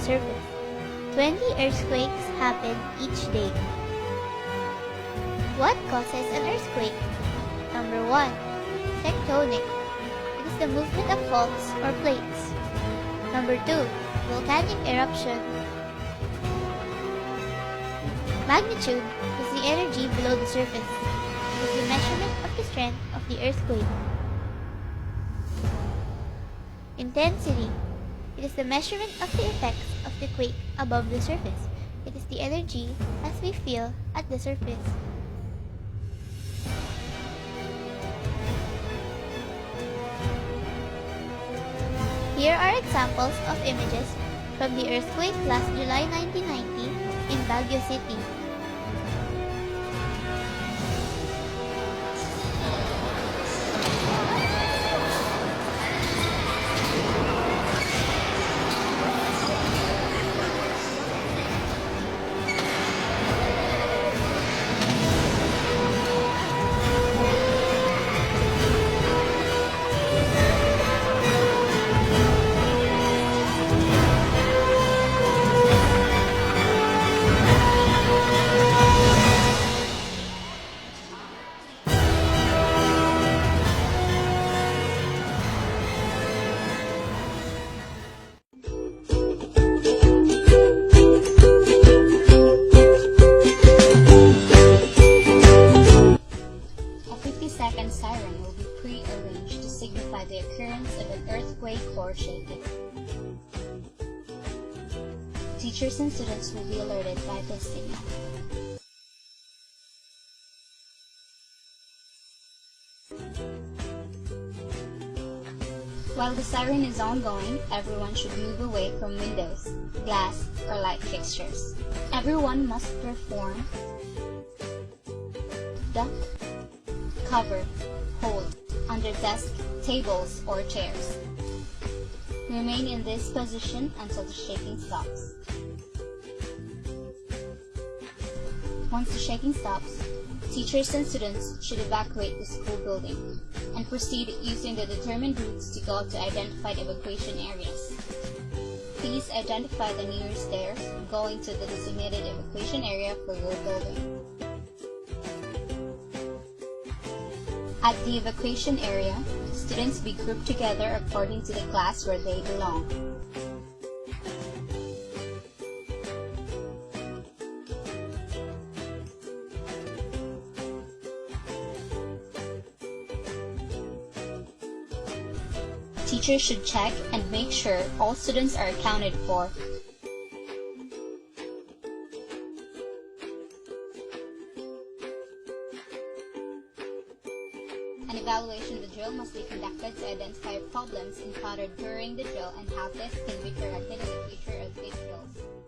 surface. 20 earthquakes happen each day. What causes an earthquake? Number 1. Tectonic. It is the movement of faults or plates. Number 2. Volcanic eruption. Magnitude is the energy below the surface. It is the measurement of the strength of the earthquake. Intensity. It is the measurement of the effects of the quake above the surface. It is the energy as we feel at the surface. Here are examples of images from the earthquake last July 1990 in Baguio City. Second siren will be pre-arranged to signify the occurrence of an earthquake or shaking. Teachers and students will be alerted by this signal. While the siren is ongoing, everyone should move away from windows, glass, or light fixtures. Everyone must perform duck, cover, hold, under desk, tables, or chairs. Remain in this position until the shaking stops. Once the shaking stops, teachers and students should evacuate the school building and proceed using the determined routes to go to identified evacuation areas. Please identify the nearest stairs going to the designated evacuation area for your building. At the evacuation area, students be grouped together according to the class where they belong. Teachers should check and make sure all students are accounted for. An evaluation of the drill must be conducted to identify problems encountered during the drill and how this can be corrected in the future of big drills.